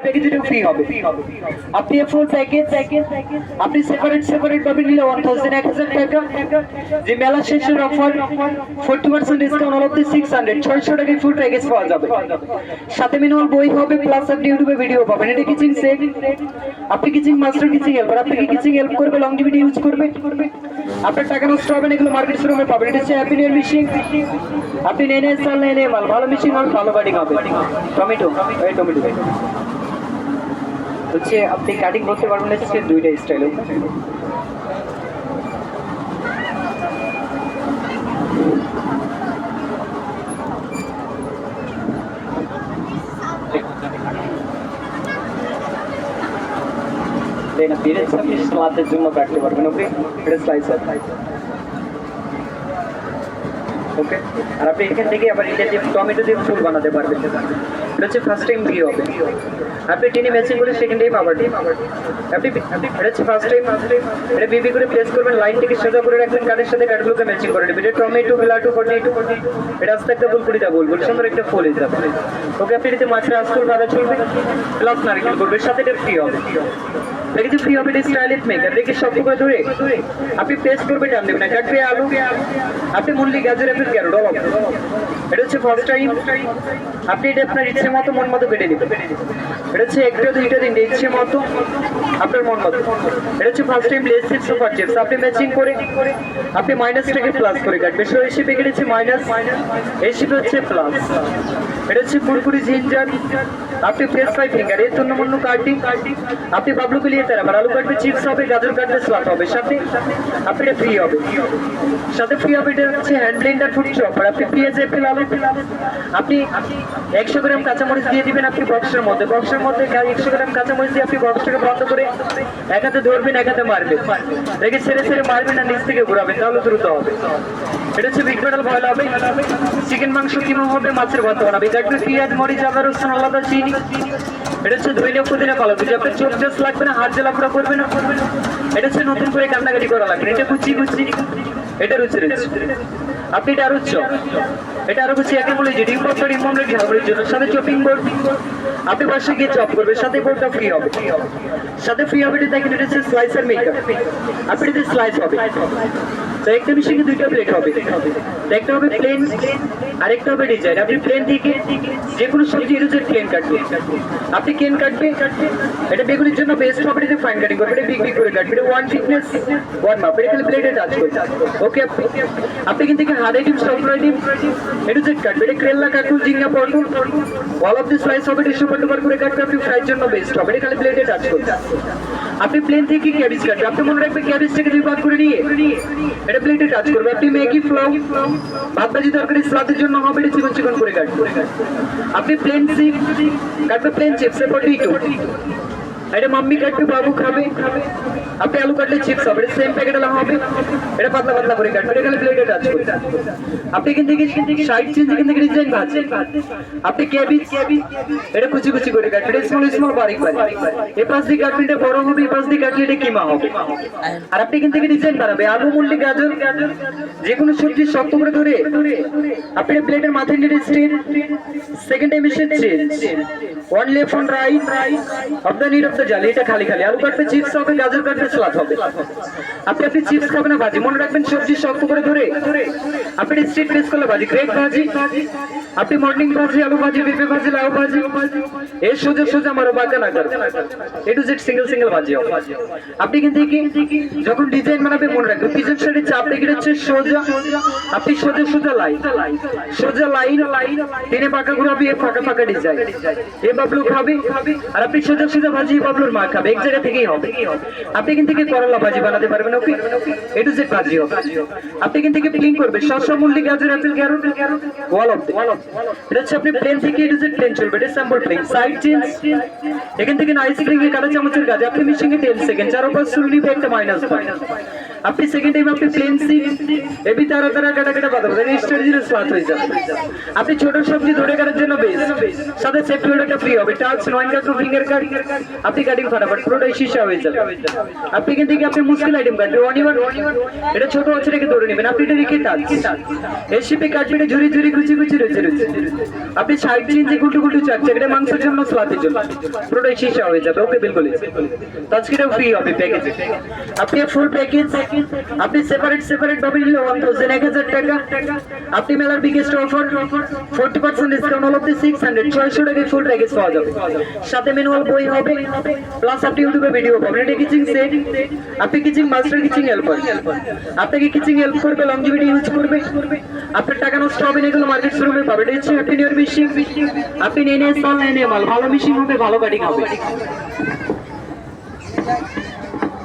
প্যাকেজেও free হবে। আপনি full package আপনি সেপারেট ভাবে নিলে 1000 টাকা, যে মেলা শেষের offer 40% discount all of the 600 টাকায় ফুল প্যাকেজ পাওয়া যাবে। সাথে মিনিমাম বই হবে, প্লাস আপনি ইউটিউবে ভিডিও পাবেন। এটা কিচিং সেট, আপনি কিচিং মাস্টার, কিচিং হেল্পার, আপনি কিচিং হেল্প করবে, লংজিভিটি ইউজ করবে, আপনার টাকা নষ্ট হবে না, এগুলো মার্কেট শোরুমে পাবেন। এটা হচ্ছে হ্যাপিনিয়ার মেশিন, আপনি নেনে চাল নেনে মাল, ভালো মেশিন আর ভালো কাটিং হবে। টমেটো হচ্ছে আপনি কাটিং করতে পারবেন হচ্ছে দুইটা স্টাইল। আপনি সালাদের জন্য কাটতে পারবেন। ওকে, এটা স্লাইসার। ওকে, আর আপনি এখান থেকে আবার এটা দিয়ে টমেটো দিয়ে ফুল বানাতে পারবেন। এটা হচ্ছে ফার্স্ট টাইম ভিউ হবে। আপনি টেনে ম্যাচিং করে সেকেন্ডেই পাবেন। আপনি এটা হচ্ছে ফার্স্ট টাইম, এটা বিবি করে প্লেস করবেন, লাইন থেকে সোজা করে রাখবেন, কাঠের সাথে কাঠগুলোকে ম্যাচিং করে নেবেন। এটা টমেটো বেলাটু 42 এটা আস্তে একটা ফুল কুড়িটা বলবো, সুন্দর একটা ফুল হয়ে যাবে। ওকে, আপনি এটাতে মাছের আস্তুল ভাজা চলবে, প্লাস নারকেল করবে, সাথে এটা ফ্রি হবে। দেখেছি ফ্রি হবে, স্টাইলিশ মেকার দেখে সব করে ধরে আপনি পেস্ট করবে, টান দেবেন না, কাটবে আলু, আপনি মুরলি, গাজর, আপেল, ক্যারট অল। এটা হচ্ছে ফার্স্ট টাইম, আপনি এটা আপনার ইচ্ছে মতো মন মতো কেটে দিবেন। এটা হচ্ছে একটা দুইটা তিনটে ইচ্ছে মতো আপনার মন মতো। এটা হচ্ছে first time less chips, super chips, আপনি ম্যাচিং করে আপনি মাইনাস থেকে প্লাস করে কাটবে। সো এই শিপে কেটেছে মাইনাস, এই শিপে হচ্ছে প্লাস। এটা হচ্ছে পুরপুরি জিঞ্জার, আপনি ফেস 5 ফিঙ্গার, এর জন্য মন্য কাটিং, আপনি বাবলু কে লিয়ে তারা আলু কাটবে, চিপস হবে, গাজর কাটবে, স্লাট হবে, সাথে আপনি এটা ফ্রি হবে। সাথে ফ্রি হবে এটা হচ্ছে হ্যান্ড ব্লেন্ডার, ফুড চপার, আপনি পেঁয়াজ, এপেল, আলু, আপনি 100 গ্রাম কাঁচামরিচ দিয়ে দিবেন আপনি বক্সের মধ্যে 100 গ্রাম কাঁচামরিচ দিয়ে আপনি বক্সটাকে বন্ধ করে এক হাতে ধরবেন, এক হাতে মারবেন, দেখে ছেড়ে মারবেন আর নিচ থেকে ঘুরাবেন, তাহলে দ্রুত হবে। এটা হচ্ছে বিগ মেটাল ভয়েল হবে, চিকেন মাংস কিমা হবে, মাছের ভাত বানাবে, কাটবে পেঁয়াজ, মরিচ, আদা, রসুন, আলাদা চিনি। এটা হচ্ছে ধইলে পুদিনা পালা, যদি আপনার চোখ জাস লাগবে না, হাত জ্বালাপোড়া করবে না। এটা হচ্ছে নতুন করে কান্নাকাটি করা লাগবে, এটা কুচি, এটা রুচি, আপনি এটা আরো এটা আরো কিছু একে বলে যে ডিম পকড়ি মমলেট ঝালমুড়ির জন্য, সাথে চপিং বোর্ড, আপনি পাশে গিয়ে চপ করবে, সাথে বোর্ডটা ফ্রি হবে। সাথে ফ্রি হবে এটা দেখেন, এটা হচ্ছে স্লাইসার মেকার, আপনি এটা স্লাইস হবে। তো একটা মেশিনে দুইটা প্লেট হবে, একটা হবে প্লেন আর একটা হবে ডিজাইন। আপনি প্লেন থেকে যে কোনো সবজি এর প্লেন কাটবে, আপনি কেন কাটবে, এটা বেগুনের জন্য বেস্ট হবে, এটা ফাইন কাটিং করবে, এটা বিগ করে কাটবে, এটা 1 থিকনেস 1 মাপ, এটা খালি প্লেটে টাচ করবে। ওকে, আপনি কিন্তু হাড়ে ডিম, সফট ডিম, এটা যে কাটবে, এটা কেরালা কাটুন, জিঙ্গা, পটল, অল অফ দি স্লাইস হবে, এটা সুপার ডুপার করে কাটবে, আপনি ফ্রাইয়ের জন্য বেস্ট হবে, এটা খালি প্লেটে টাচ করবে। আপনি প্লেন থেকে ক্যাবেজ কাটবে, আপনি মনে রাখবেন ক্যাবেজটাকে 2 ভাগ করে নিয়ে এটা প্লেটে টাচ করবে। আপনি ম্যাগি, ফ্লাউ, ভাত ভাজি, তরকারি, সালাদের জন্য হবে, এটা চিকন করে কাটবে। আপনি প্লেন চিপস কাটবে, প্লেন চিপস 42 এটা মাম্মি কাটবে, বাবু খাবে। আপনি আলু কাটলে চিপস হবে, এটা সেম প্যাকেট আলা হবে, এটা পাতলা করে কাটবে, এটা খালি প্লেটে টাচ করবে। আপনি এখান থেকে সাইড চেঞ্জ, এখান থেকে ডিজাইন ভাজে, আপনি ক্যাবেজ এটা কুচি করে কাটবে, এটা স্মল বারিক এই পাশ দিয়ে কাটলে এটা বড় হবে, এই পাশ দিয়ে কাটলে এটা কিমা হবে। আর আপনি এখান থেকে ডিজাইন বানাবে, আলু, মুরলি, গাজর, যে কোনো সবজি শক্ত করে ধরে আপনি প্লেটের মাথায় নিয়ে স্ট্রেট, সেকেন্ড টাইম এসে change, 1 left 1 right of the need of the জালি। এটা খালি আলু কাটবে, চিপস হবে, গাজর কাটবে, সালাদ হবে। আপনি চিপস খাবেন না ভাজি, মনে রাখবেন সবজি শক্ত করে ধরে আপনি স্ট্রেট প্রেস করলে ভাজি, গ্রেট ভাজি, আপনি মর্নিং ভাজি, আলু ভাজি, পেঁপে ভাজি, লাউ ভাজি, এর সোজা আমার বাঁকা না করবে, এ টু জেড সিঙ্গেল ভাজি হবে। আপনি কিন্তু যখন ডিজাইন বানাবে মনে রাখবেন পিছন সাইডে চাপ রেখে হচ্ছে সোজা, আপনি সোজা লাইন টেনে পাকা ঘুরাবি, ফাঁকা ডিজাইন, এ বাবলু খাবে, আর আপনি সোজা ভাজি, বাবলুর মা খাবে, এক জায়গা থেকেই হবে। আপনি এখান থেকে করলা ভাজি বানাতে পারবেন, ওকে, এ টু জেড ভাজি হবে। আপনি এখান থেকে প্লেন করবে, শসা, মুরলি, গাজর, অ্যাপেল, ক্যারট, ওয়াল অফ এটা হচ্ছে আপনি প্লেন থেকে এ টু জেড প্লেন চলবে, এটা স্যাম্পল প্লেন। সাইড চেঞ্জ, এখান থেকে নাইস ক্লিং এ কাটা চামচের গাজে আপনি মিশিং এ 10 সেকেন্ড, 4 পাঁচ সুলনি একটা -5 আপনি সেকেন্ড টাইম আপনি প্লেন সিট এবি তারা তারা কাটা কাটা বাঁধা বাঁধা স্টার্জিনের স্লাট হয়ে যাবে। আপনি ছোট সবজি ধরে কাটার জন্য বেশ সাথে সেফটি হোল্ডারটা ফ্রি হবে, টাচ নয়েন কাট ফিঙ্গার কাট, আপনি কাটিং ফাটাফাট পুরোটাই শীর্ষা হয়ে যাবে। আপনি এখান থেকে আপনি মুশকিল আইটেম কাটবে অনিবার, এটা ছোট হচ্ছে রেখে ধরে নেবেন, আপনি এটা রেখে টাচ এই শিপে কাটবে ঝুরি ঝুরি কুচি কুচি রয়েছে রয়েছে, আপনি সাইড চিনছে গুলটু গুলটু চাচ্ছে, এটা মাংসের জন্য স্লাটের জন্য পুরোটাই শীর্ষা হয়ে যাবে। ওকে বিলকুল তো আজকে এটা ফ্রি হবে প্যাকেজে। আপনি ফুল প্যাকেজ আপনি সেপারেট সেপারেট ভাবে নিলে 1000 টাকা, আপনি মেলার biggest offer 40% discount all of the 600 600 টাকায় ফুল প্যাকেজ পাওয়া যাবে, সাথে ম্যানুয়াল বই হবে প্লাস আপনি ইউটিউবে ভিডিও পাবেন। এটা কিচিং সেট, আপনি কিচিং মাস্টার কিচিং হেল্পার, আপনাকে কিচিং হেল্প করবে, লংজিভিটি ইউজ করবে, আপনার টাকা নষ্ট হবে না, এগুলো মার্কেট শোরুমে পাবেন। এটা হচ্ছে হ্যাপি নিউ মেশিন, আপনি নিয়ে নিয়ে অনলাইনে মাল, ভালো মেশিন হবে, ভালো কাটিং হবে।